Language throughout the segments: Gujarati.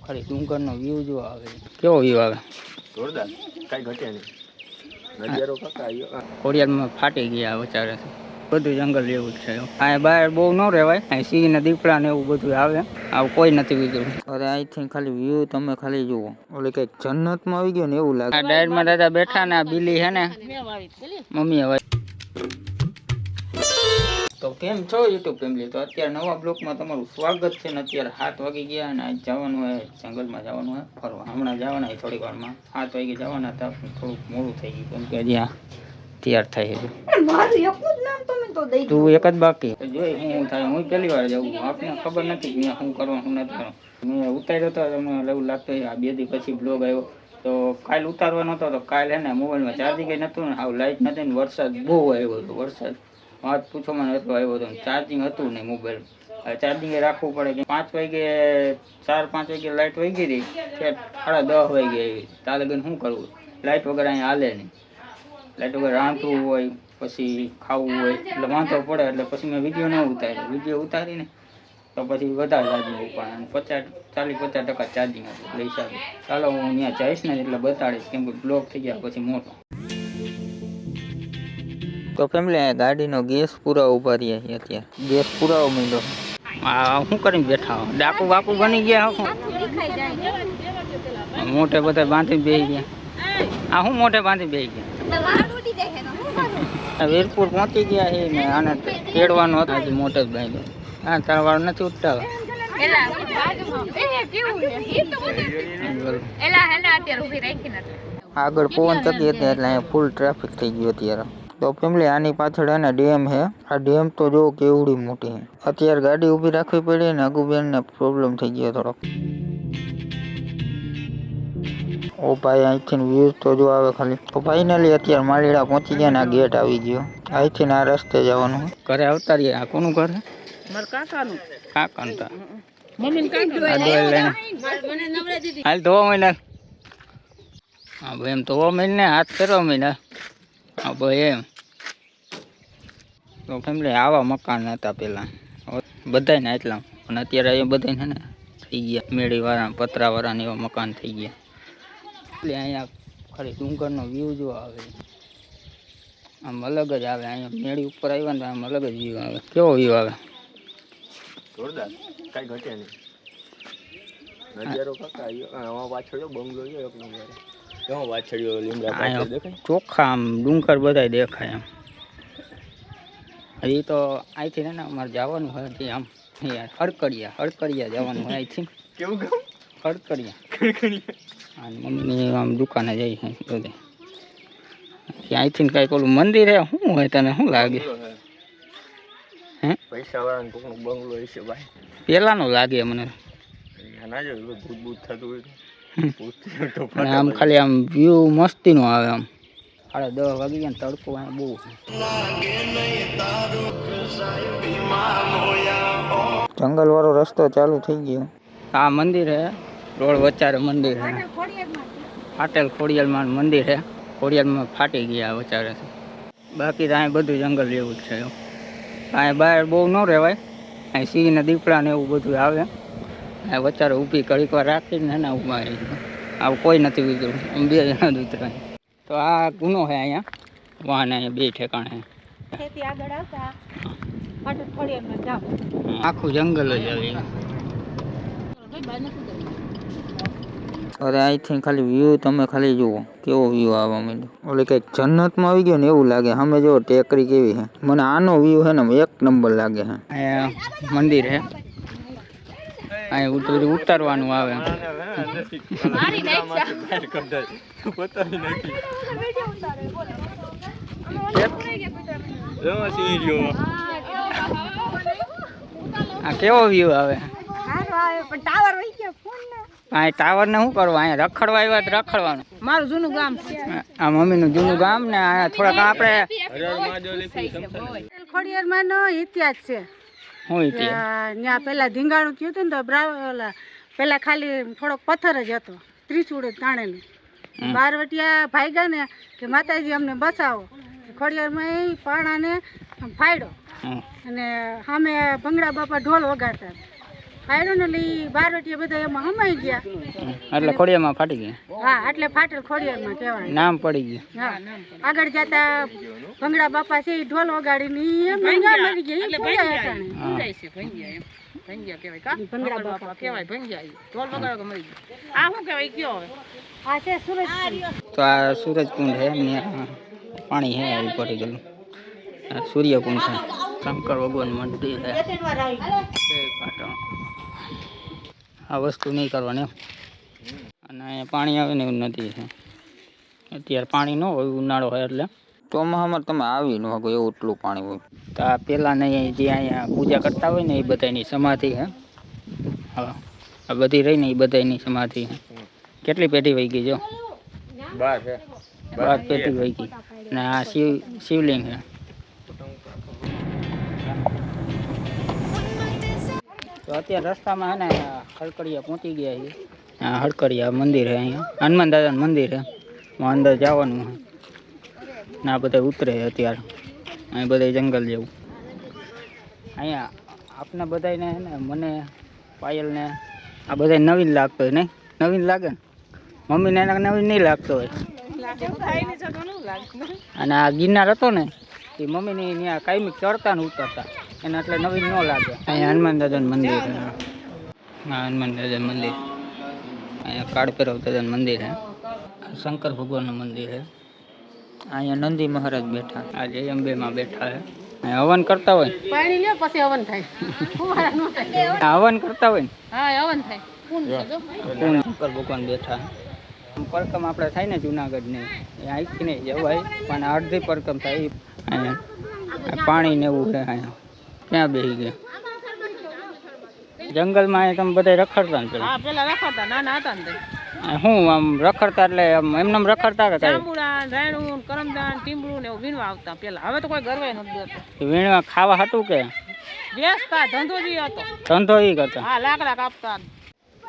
ખાલી ડુંગરનો વ્યૂ જો આવે કેવો વ્યૂ આવે જોરદાર કઈ ઘટે નહીં નજારો કાકા ખોડિયારમાં ફાટી ગયા વચારે બધું જંગલ જેવું જ છે અહીંયા બહાર બહુ ન રહેવાય અહીં સિંહ ને દીપડા ને એવું બધું આવે આવું કોઈ નથી બીજું અરે અહીંથી ખાલી વ્યૂ તમે ખાલી જુઓ ઓલી કઈક જન્નતમાં આવી ગયો ને એવું લાગે આ ડાયરમાં દાદા બેઠા ને આ બિલી છે ને મમ્મી હવે તો કેમ છો યુટ્યુબ ફેમિલી તો અત્યારે નવા બ્લોગમાં તમારું સ્વાગત છે ને અત્યારે 7 વાગી ગયા અને આજ જવાનું હોય જંગલમાં જવાનું હોય ફરવા હમણાં જવાના હોય થોડી વારમાં 7 વાગે જવાના હતા થોડુંક મોડું થઈ ગયું કેમ કે હજી તૈયાર થાય છે તું એક જ બાકી જોઈ હું થાય હું પહેલી વાર જાઉં આપને ખબર નથી કે શું કરવાનું શું નથી કરવાનું મેં ઉતાર્યો હતો તમને એવું લાગતું આ 2 દી પછી બ્લોગ આવ્યો તો કાલ ઉતારવાનો હતો તો કાલ હે ને મોબાઈલમાં ચાર્જિંગ નહોતું ને આવું લાઇટ નથી ને વરસાદ બહુ આવ્યો હતો વરસાદ વાત પૂછો મને એટલો આવ્યો હતો ચાર્જિંગ હતું નહીં મોબાઈલ ચાર્જિંગ રાખવું પડે કે 5 વાગે 4-5 વાગે લાઇટ વહી ગઈ હતી ત્યાં 10:30 વાગે આવી તારે લગન શું કરવું લાઇટ વગર અહીંયા હાલે નહીં લાઇટ વગર રાંધવું હોય પછી ખાવું હોય એટલે વાંધો પડે એટલે પછી મેં વિડીયો ન ઉતાર્યો વિડીયો ઉતારીને તો પછી વધારે ચાર્જિંગ ઉપાડે 40-50% ચાર્જિંગ હતું એટલે હિસાબે ચાલો હું ત્યાં જઈશ ને એટલે બતાડીશ કેમ કે બ્લોક થઈ ગયા પછી મોટો તો ફેમિલી ગાડીનો ગેસ પૂરા ઉભા રહ્યા છે અત્યારે ગેસ પૂરાવો માંડ્યો શું કરીને બેઠા ડાકુ બાકુ બની ગયા મોટે બધા બાંધી બેસી ગયા આ હું મોટે બાંધી બેસી ગયા વીરપુર પહોંચી ગયા છે ને આને તેડવાનો હતો આજે મોટે જ બાંધ્યો હા તારા વાળ નથી ઉઠતા આગળ પવન ચકી હતી એટલે અહીંયા ફૂલ ટ્રાફિક થઈ ગયું અત્યારે તો ફેમિલી આની પાછળ હે ને ડેમ હે આ ડેમ તો જો કેવડી મોટી હે અત્યારે ગાડી ઊભી રાખવી પડી ને અગુબેન ને પ્રોબ્લેમ થઈ ગયો થોડોક ઓ ભાઈ અહીંથી વ્યૂ તો જો આવે ખાલી તો ફાઇનલી અત્યારે માળીડા પહોંચી ગયા ને આ ગેટ આવી ગયો અહીંથી આ રસ્તે જવાનું ઘરે આવતા રહીએ આ કોનું ઘર મારા કાકાનું તા મમ્મીને કાઢી હાલ ધોવા મહિના હા ભાઈ એમ ધોવા મહિને હાથ ફેરવા મહિના હા ભાઈ એમ તો ફેમિલી આવા મકાન હતા પહેલાં બધાય ને એટલા પણ અત્યારે અહીંયા બધાને છે ને થઈ ગયા મેળીવાળા પતરાવાળા ને એવા મકાન થઈ ગયા એટલે અહીંયા ખાલી ડુંગરનો વ્યૂ જો આવે આમ અલગ જ આવે અહીંયા મેળી ઉપર આવ્યા ને આમ અલગ જ વ્યૂ આવે કેવો વ્યૂ આવે જોરદાર કઈ ઘટે નહીં નજારો કાકા આમાં પાછળ બંગલો છે એક નંબર કેવો વાછળ્યો લીમડા પાછળ દેખાય ચોખ્ખા આમ ડુંગર બધાય દેખાય એમ હજી તો અહીંથી ને અમારે જવાનું હોય કે આમ હડકડિયા જવાનું હોય અહીંથી કેવું ગામ હડકડિયા અને મમ્મીની આમ દુકાને જઈ છે બધે અહીંથી કાંઈક ઓલું મંદિર હે શું હોય તને શું લાગે હે પૈસા વાળાનું કોકનું બંગલો હશે ભાઈ પેલાનું લાગે મને ના જો ભૂત થતું અને હોય આમ ખાલી આમ વ્યૂ મસ્તીનો આવે આમ 10:30 વાગી ગયા ને તડકો અહીંયા બહુ જંગલ વાળો રસ્તો ચાલુ થઈ ગયો આ મંદિર હે રોડ વચારે મંદિર હે ફાટેલ ખોડિયારમાં મંદિર હે ખોડિયારમાં ફાટી ગયા વચારે બાકી તો અહીં બધું જંગલ જેવું જ છે અહીં બહાર બહુ ન રહેવાય અહીં સિંહ ને દીપડા ને એવું બધું આવે અહીં વચારે ઊભી ઘડીક વાર રાખીને ને ઊભા આવું કોઈ નથી બીજું 2 જણા જ ઉતરાય તો આ ગુનો છે અહીંયા વાહન અહીંયા 2 ઠેકાણે આખું જંગલ જ આવે અરે અહીંથી ખાલી વ્યૂ તમે ખાલી જુઓ કેવો વ્યૂ આવવા માંડ્યો ઓલી કંઈક જન્નતમાં આવી ગયો ને એવું લાગે સામે જો ટેકરી કેવી છે મને આનો વ્યૂ છે ને 1 નંબર લાગે છે અહીંયા મંદિર છે અહીં ઉતારવાનું આવે આ કેવો વ્યૂ આવે આ ટાવર ને શું કરવું અહીંયા રખડવા આવ્યા તો રખડવાનું મારું જૂનું ગામ આ મમ્મીનું જૂનું ગામ ને અહીંયા થોડાક આપણે ખોડિયારમાં નો ઇતિહાસ છે શું ઇતિહાસ ત્યાં પેલા ધીંગાણું થયું હતું ને તો પેલા ખાલી થોડોક પથ્થર જ હતો ત્રિશુળ તાણેલું બારવટિયા ભાગ્યા ને કે માતાજી અમને બચાવો ખોડિયારમાં પાણાને ફાડ્યો અને સામે ભંગડા બાપા ઢોલ વગાડતા ફાયરો ને લઈ બારવટીયા બધા એમાં હમાઈ ગયા. એટલે ખોડિયામાં ફાટી ગઈ. હા એટલે ફાટેલ ખોડિયારમાં કહેવાય. નામ પડી ગયું. હા આગળ જતા ભંગડા બાપા છે ઈ ઢોલ વગાડીને ઈ એમ ભંગા મરી ગયા. ઈ પૂજા હટાણે. ભંગડા બાપા કહેવાય. આ છે સુરજ. તો આ સૂરજ કુંડ છે ને પાણી છે આવી પડી ગયેલું. આ સૂર્યકુંડ છે. શંકર ભગવાન મંદિર છે. પાટણ. આ વસ્તુ નહીં કરવાની એમ. અને અહીંયા પાણી આવે ને એવું નથી છે. અત્યારે પાણી ન હોય ઉનાળો હોય એટલે ચોમાસામાં તમે આવી ન શકો એવું એટલું પાણી હોય. તો આ પહેલાં નહીં જે અહીંયા પૂજા કરતા હોય ને એ બધાની સમાધિ છે. હા આ બધી રહી ને એ બધાની સમાધિ છે. કેટલી પેઢી વહી ગઈ જો 12 પેઢી વહી ગઈ. ને આ શિવલિંગ છે. તો અત્યારે રસ્તામાં હે ને હડકડિયા પહોંચી ગયા છે. આ હડકડિયા મંદિર છે. અહીંયા હનુમાન દાદાનું મંદિર છે. અંદર જવાનું છે ને આ બધા ઉતરે અત્યારે. અહીં બધા જંગલ જેવું. અહીંયા આપને બધાને ને મને પાયલને આ બધા નવીન લાગતો હોય નહીં? નવીન લાગે ને મમ્મીને એને નવીન નહીં લાગતો હોય. અને આ ગિરનાર હતો ને એ મમ્મીને ત્યાં કાયમી ચડતા ને ઉતરતા એને એટલે નવીન ન લાગે. અહીંયા હનુમાન દાદાનું મંદિર છે. હા હનુમાન દાદાનું મંદિર. અહીંયા કાળભૈરવ દાદાનું મંદિર છે. શંકર ભગવાનનું મંદિર છે. અહીંયા નંદી મહારાજ બેઠા. આ જય અંબેમાં બેઠા છે. અહીંયા હવન કરતા હોય પાણી લ્યો પછી હવન થાય. હવન કરતા હોય ને હા હવન થાય. શંકર ભગવાન બેઠા. પરકમ આપણે થાય ને જુનાગઢ ને એ અહીંથી નહીં જવાય પણ અડધી પરકમ થાય. અહીંયા પાણી ને એવું છે. અહીંયા ક્યાં બેસી ગયા જંગલમાં? અહીંયા તમે બધા રખડતા ને પેલા? પેલા રખડતા નાના હતા ને શું આમ રખડતા એટલે એમને રખડતા કે કઈ રાયણું કરમદાન ટીમડું ને એવું વીણવા આવતા પેલા. હવે તો કોઈ ગરવાય નથી દેતો. વીણવા ખાવા હતું કે બેસતા ધંધો જ હતો. ધંધો ઈ કરતા? હા લાકડા કાપતા.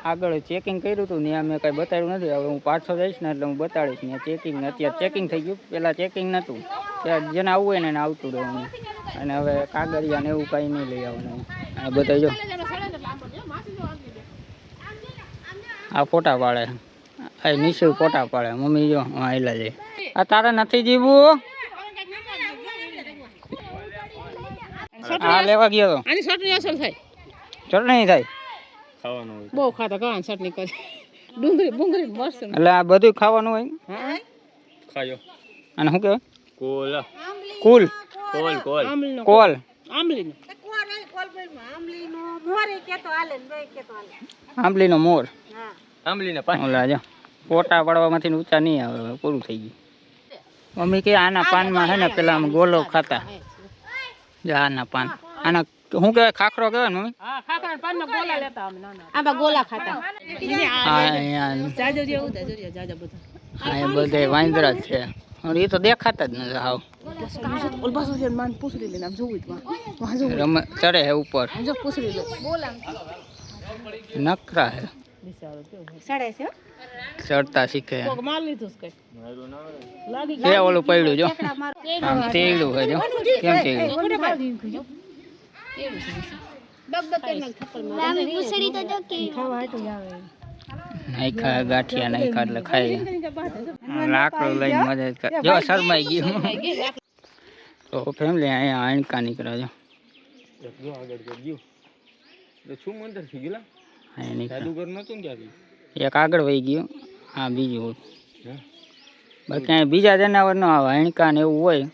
આગળ ચેકિંગ કર્યું હતું ને મેં કઈ બતાવ્યું નથી. હવે હું પાછો જઈશ ને એટલે હું બતાડીશ ને ચેકિંગ. અત્યારે ચેકિંગ થઈ ગયું. પેલા ચેકિંગ નતું. ત્યાં જેને આવવું હોય ને એને આવતું રહેવાનું. અને હવે કાગળિયા ને એવું કઈ નહીં લઈ આવવાનું. આ બધા જો આ ફોટા પાડે. આ નીચે ફોટા પાડે. મમ્મી જો હું આયલા જઈ. આ તારે નથી જીવવું? આ લેવા ગયો તો આની ચટણી અસર થાય. ચટણી થાય ખાવાનું હોય. બહુ ખાતા ખાવાની ચટણી કરી. ડુંગળી બુંગળી મસ્ત. એટલે આ બધું ખાવાનું હોય. ખાયો. અને શું કહેવાય? કોલ કુલ કોલ કોલ આંબલીનો કોલ આંબલીનો આંબલીનો મોર. આંબલીના પાન. ઓલા જો ફોટા પાડવામાંથી ઊંચા નહીં આવે. હવે પૂરું થઈ ગયું. મમ્મી કે આના પાનમાં છે ને પેલા આમ ગોલો ખાતા. આના પાન આના શું કહેવાય? ખાખરો કહેવાય ને મમ્મી? હા ખાખરા પાનમાં ગોલા લેતા અમે નાના. આમાં ગોલા ખાતા. હા અહીંયા જાજો જેવું થાય જાજો બધા. અહીંયા બધે વાંદરા જ છે. એ તો દેખાતા જ નથી હાવ. ઓલબાસો જે માન પૂછડી લઈને આમ જોવું રમે ચડે હે ઉપર. જો પૂછડી લે બોલા નકરા હે. સડે છે ચડતા શીખે. કોક માર લીધું છે કઈ લાગી કે ઓલું પડ્યું જો આમ તેડું હે જો કેમ તેડું નાખ્યા ગાંઠિયા નાખ્યા એટલે ખાઈ. લાકડું લઈને મદદ કર. જો શરમાઈ ગયું. તો ફેમિલી અહીંયા આણકા નીકળે જો. જો આગળ ગયો. તો શું મંદર થી ગયેલા? અહીંયા નીકળે. જાદુગર નતું ક્યાંથી? એક આગળ વહી ગયું. આ બીજું. બાકી અહીંયા બીજા જનાવર ન આવે. આણકા ને એવું હોય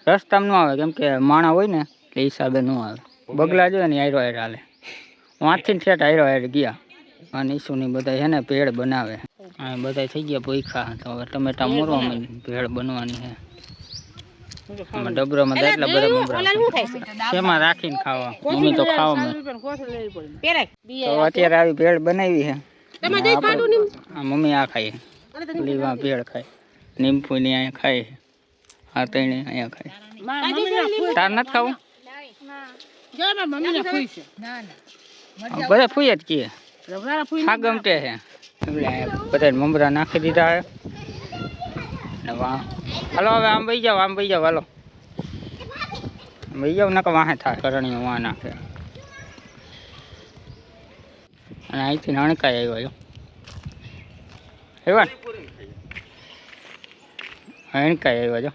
રસ્તામાં ન આવે કેમ કે માણા હોય ને એટલે હિસાબે ન આવે. બગલા જોઈએ ને હારો હારે હાલે. વાંચીને ઠેઠ હારો હારે ગયા. અને ઈસુની બધા છે ને ભેળ બનાવે. અહીં બધા થઈ ગયા ભૂખા. તો હવે ટમેટા મોરવામાં ભેળ બનવાની છે. આમાં ડબરામાં તો એટલા બધા મમરા શેમાં રાખીને ખાવા. મમ્મી તો ખાવામાં. તો અત્યારે આવી ભેળ બનાવી છે. આ મમ્મી આ ખાય. લીવા ભેળ ખાય. નીમફુની અહીંયા ખાય. આ તઈને અહીંયા ખાય. તાર નથી ખાવું? બધા ફૂઈ જ કીએ. હા ગમતે છે. બધા મમરા નાખી દીધા હે. હાલો હવે આમ વહી જાવ. આમ વહી જાવ. હાલો વહી જાવ નકર વાહે થાય. કરણીઓ વાહ નાખે. અને અહીંથી નાણકાઈ આવ્યો છો એવા અણકાઈ આવ્યા છો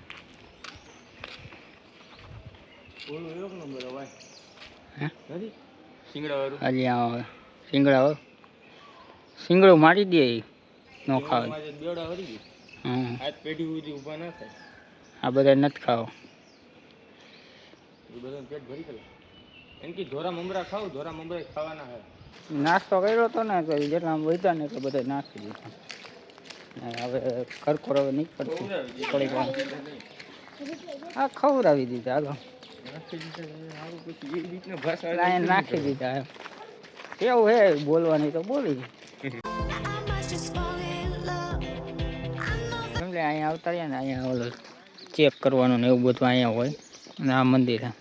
હજી આવે શિંગડા શિંગડો મારી દે નો ખાવ આ બધા નથી ખાવ નાસ્તો કર્યો હતો ને તો જેટલા વધ્યા ને એટલે બધા નાખી દીધા હવે કરકોર હવે નીકળતી થોડીક વાર હા ખવડાવી દીધા હાલો નાખી દીધા એમ કેવું હે બોલવાની તો બોલી એટલે અહીંયા આવતા રહ્યા ને અહીંયા ઓલો ચેક કરવાનું ને એવું બધું અહીંયા હોય અને આ મંદિર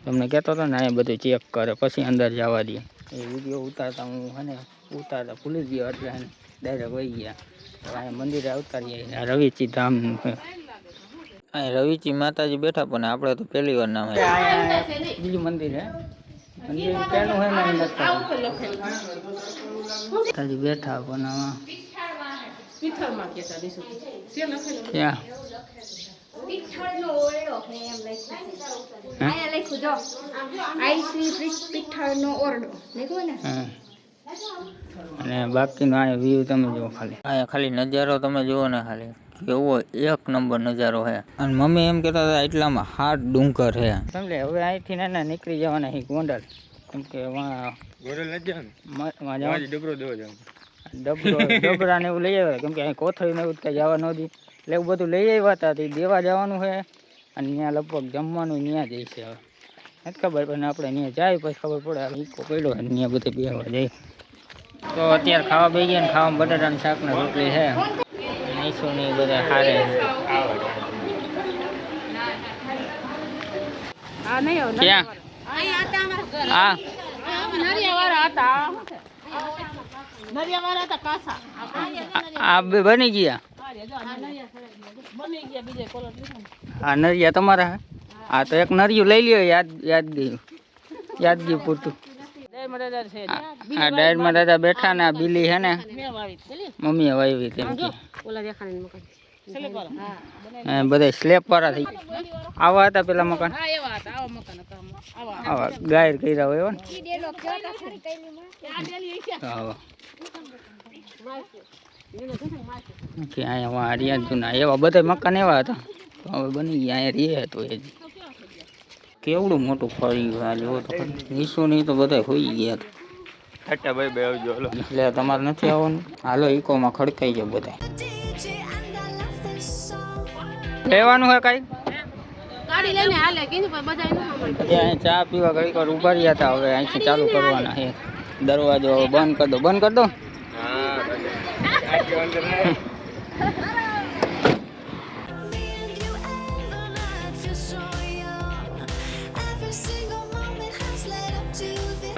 તમને કહેતો હતો ને અહીંયા બધું ચેક કરે પછી અંદર જવા દે એ વિડીયો ઉતારતા હું હે ને ઉતારતા ભૂલી ગયો એટલે ડાયરેક્ટ વહી ગયા અહીંયા મંદિરે આવતારીએ રવિચી ધામ અહીં રવિચી માતાજી બેઠા પણ આપણે તો પહેલી વાર નામ બીજું મંદિર હે મંદિર કેનું હે ને માતાજી બેઠા પણ ક્યાં અને બાકીનો આ વ્યૂ તમે જુઓ ખાલી અહીંયા ખાલી નજારો તમે જુઓ ને ખાલી કેવો એક નંબર નજારો છે અને મમ્મી એમ કહેતા હતા એટલામાં હાથ ડુંગર છે સમજે હવે અહીંથી ને નીકળી જવાના છે ગોંડલ કેમ કે ડબરા ને એવું લઈ આવ્યા કેમ કે અહીં કોથળી ને એવું કઈ જવા ન દી એટલે એવું બધું લઈ આવ્યા હતા તે દેવા જવાનું છે અને ત્યાં લગભગ જમવાનું ત્યાં જઈ છે હવે નથી ખબર પણ આપણે ત્યાં જાય પછી ખબર પડે ઈકો પડ્યો ત્યાં બધે બેસવા જાય તો અત્યારે ખાવા બે ગયા ને ખાવામાં બટાટાનું શાક ને રોટલી છે નૈસું ને બધા હારે ક્યાં હા આ બે બની ગયા હા નરિયા તમારા હા તો એક નરિયું લઈ લ્યો યાદગી પૂરતું આ ડાયરમાં દાદા બેઠા ને આ બીલી હે ને મમ્મીએ વાવી તેમ કે બધા સ્લેબ વાળા થઈ આવા હતા પેલા મકાન આવા ગાયર કર્યા હોય ને અહીંયા હરિયા જૂના એવા બધા મકાન એવા હતા તો હવે બની ગયા અહીંયા રહે તો એ કેવડું મોટું ફરી ગયું તો ઈસુ ની તો બધા હોઈ ગયા હતા એટલે તમારે નથી આવવાનું હાલો ઇકોમાં ખડકાઈ જાય બધા લેવાનું હોય કઈ ચા પીવા ઘડીક વાર ઉભા રહ્યા હતા હવે અહીંથી ચાલુ કરવાના છે દરવાજો બંધ કરી દો બંધ કરી દો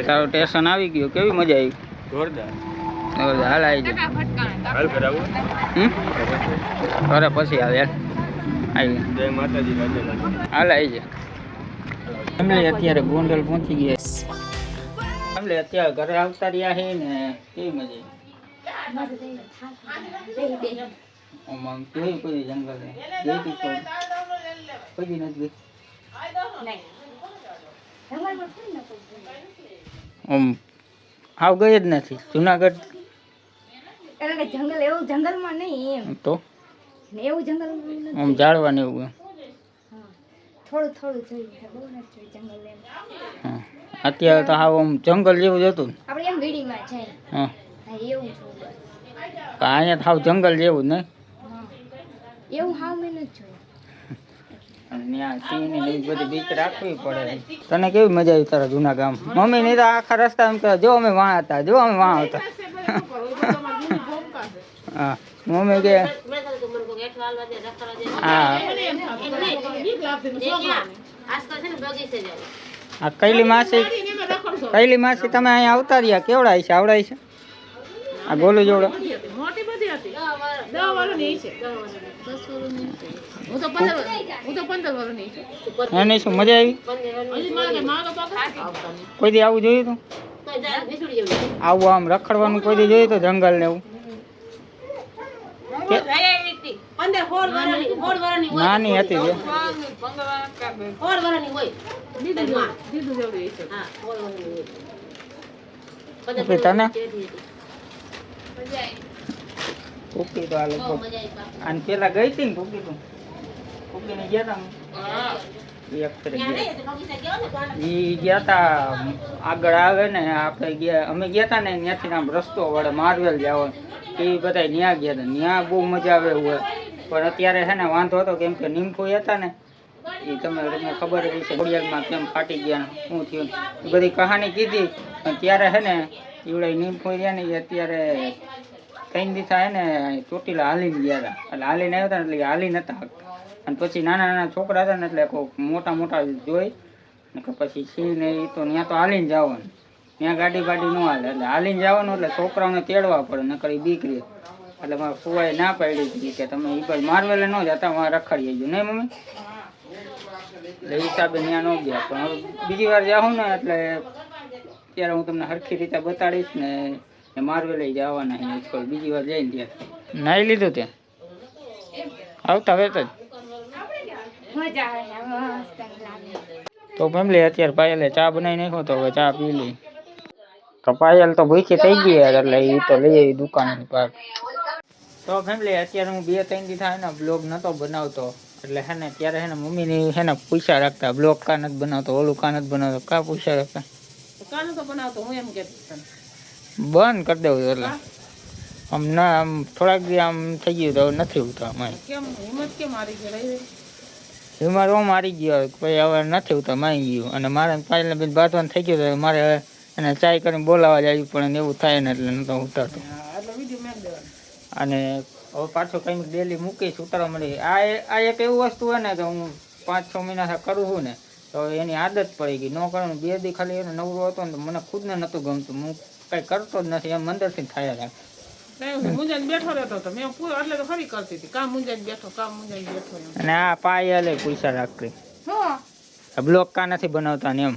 તારું સ્ટેશન આવી ગયું કેવી મજા આવી જોરદાર હાલ આવી જાય ઘરે પછી આવે જય માતાજી હાલ આવી જાય ફેમિલી અત્યારે ગોંડલ પહોંચી ગયા ફેમિલી અત્યારે ઘરે આવતા રહ્યા છે ને કેવી મજા આવી કેવી કોઈ જંગલ ગઈ કોઈ નથી ગઈ હાવ ગઈ જ નથી જુનાગઢ જંગલ એવું જંગલમાં નહીં એમ તો એવું જંગલ આમ ઝાડવા ને એવું થોડું થોડું જોઈએ બહુ નથી જંગલ એમ હા અત્યારે તો હાવ આમ જંગલ જેવું જ હતું આપણે એમ વીડીમાં છે હા એવું છું બસ અહીંયા તો હાવ જંગલ જેવું જ નહીં એવું હાવ મેં નથી જોયું ત્યાં સિંહની બધી બીક રાખવી પડે તને કેવી મજા આવી તારા જૂના ગામ મમ્મી નહીં તો આખા રસ્તા એમ કહે જો અમે વાં હતા જો અમે વાં હતા હા મમ્મી કે હા આ કૈલી માસી તમે અહીંયા આવતા રહ્યા કેવડાય છે આવડાય છે આ ગોલું જોડો એની શું મજા આવી કોઈ દી આવું જોયું તું આવું આમ રખડવાનું કોઈ દી જોયું તો જંગલ ને એવું નાની હતી જે. ઓકે, તને ઓકે તો આ લોકો આને પેલા ગઈ હતી ને ભૂકી તું ભૂકીને ગયા હતા એક ફેરે ગયા. ઈ ગયા તા આગળ આવે ને આપણે ગયા અમે ગયા તા ને ત્યાંથી આમ રસ્તો વડે માર્વેલ જવાનો એ બધા ન્યા ગયા હતા. ન્યા બહુ મજા આવે એવું હોય પણ અત્યારે છે ને વાંધો હતો કેમ કે નીમફોઈ હતા ને એ તમને ખબર જ છે ઘડિયાળમાં કેમ ફાટી ગયા ને શું થયું એ બધી કહાની કીધી પણ ત્યારે છે ને એવડે નીમફોઈ રહ્યા ને એ અત્યારે 3 દિવસ હે ને ચોટીલા હાલીને ગયા હતા એટલે હાલીને આવ્યા હતા ને એટલે હાલી નતા શકતા અને પછી નાના નાના છોકરા હતા ને એટલે મોટા મોટા જોઈ ને પછી સિંહ એ તો ત્યાં તો હાલીને જવાનું ત્યાં ગાડી બાડી ન હાલે એટલે હાલીને જવાનું એટલે છોકરાઓને તેડવા પડે નકર દીકરી એટલે મારા ફુવાએ ના પાડી હતી કે તમે એ બાજુ મારવેલે ન જતા મારે રખડી ગયું નહીં મમ્મી એટલે એ હિસાબે ત્યાં ન ગયા પણ હવે બીજી વાર જાઉં ને એટલે ત્યારે હું તમને સરખી રીતે બતાડીશ ને મારવેલે જવાના સ્કૂલ બીજી વાર જઈને ત્યાં નાઈ લીધું ત્યાં આવતા વેત જ તો ફેમિલી અત્યારે પાયલે ચા બનાવી નાખ્યો તો હવે ચા પી લઈ તો પાયલ તો ભૂખી થઈ ગઈ એટલે એ તો લઈ આવી દુકાન પર. તો ફેમિલી અત્યારે હું 2-3 દી થાય ને બ્લોગ નતો બનાવતો એટલે હે ને ત્યારે હે ને મમ્મીની હે ને પૂછા રાખતા બ્લોગ કા નથી બનાવતો ઓલું કા નથી બનાવતો કા પૂછા રાખતા બંધ કરી દેવું એટલે આમ ના આમ થોડાક દી આમ થઈ ગયું તો નથી ઉતરવા મારી હિમાર મારી ગયો પછી હવે નથી ઉતરવા મારી ગયું અને મારે પાયલને બેન બાંધવાનું થઈ ગયું તો મારે એને ચાય કરીને બોલાવવા જાય પણ એવું થાય ને એટલે નતો ઉતરતો અને હવે પાછો કંઈક ડેલી મૂકીશ ઉતરવા મળી. આ એક એવું વસ્તુ હોય ને કે હું 5-6 મહિના કરું છું ને તો એની આદત પડી ગઈ ન કરવાનું 2 દી ખાલી એને નવરો હતો ને તો મને ખુદને નહોતું ગમતું હું કંઈ કરતો જ નથી એમ અંદરથી થયા રાખે અને આ પાયલે પૈસા રાખતી બ્લોક કા નથી બનાવતા ને એમ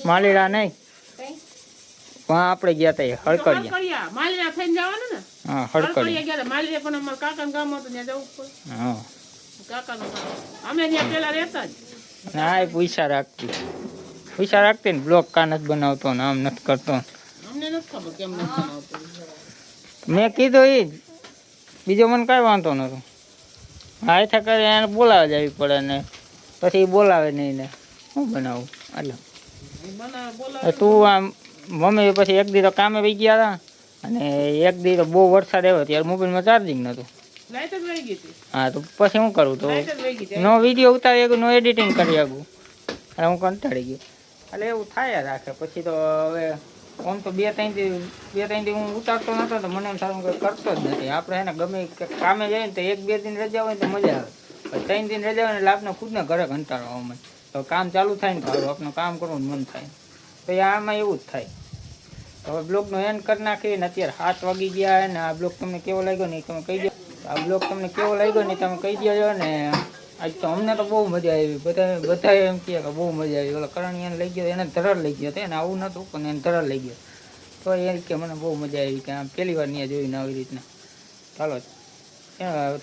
માલીડા નહીં આપણે ગયા તા હળકડિયા હા હળકડિયા હા હા એ પૈસા રાખતી ને બ્લોક કા નથી બનાવતો ને આમ નથી કરતો મેં કીધું એ જ બીજો મને કાંઈ વાંધો નતો હા એ કરે એને બોલાવા જવી પડે ને પછી એ બોલાવે નહીં ને શું બનાવું એટલે તું આમ મમ્મી પછી એક દી તો કામે વહી ગયા હતા અને એક દી તો બહુ વરસાદ આવ્યો ત્યારે મોબાઈલમાં ચાર્જિંગ નહોતું હા તો પછી શું કરું તો નો વિડીયો ઉતારી શકું નો એડિટિંગ કરી શકું એટલે હું કંટાળી ગયો એટલે એવું થાય રાખે પછી તો હવે આમ તો 2-3 દી હું ઉતારતો નતો તો મને એમ સારું કંઈ કરતો જ નથી આપણે એને ગમે કામે જાય ને તો 1-2 દિન રજા હોય ને તો મજા આવે 3 દિન રજા હોય ને એટલે આપણે ખુદને ઘરે કંટાળો આવે મને તો કામ ચાલુ થાય ને તો આપણું કામ કરવાનું મન થાય તો આમાં એવું જ થાય. હવે બ્લોગનો એન્ડ કરી નાખીને અત્યારે 7 વાગી ગયા ને આ બ્લોગ તમને કેવો લાગ્યો ને તમે કહી દો. આ બ્લોગ તમને કેવો લાગ્યો ને તમે કહી દેજો ને આજ તો અમને તો બહુ મજા આવી બધા એમ કહે કે બહુ મજા આવી ઓલા કરણીયાને લઈ ગયો એને ધરર લઈ ગયો એને આવું નહોતું પણ એને ધરર લઈ ગયો તો એ કે મને બહુ મજા આવી કે આમ પહેલી વાર ત્યાં જોઈને આવી રીતના ચાલો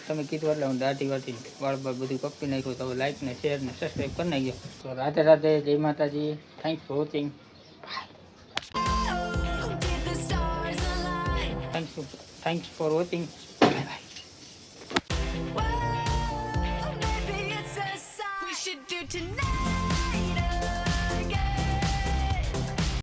તમે કીધું એટલે હું દાઢી વાટી વાળ બધું કપી નાખ્યું તો લાઈક ને શેર ને સબસ્ક્રાઈબ કરી નાખ્યો. તો રાધે રાધે જય માતાજી thanks for watching thanks for watching. Bye bye. Maybe it's a sign we should do tonight.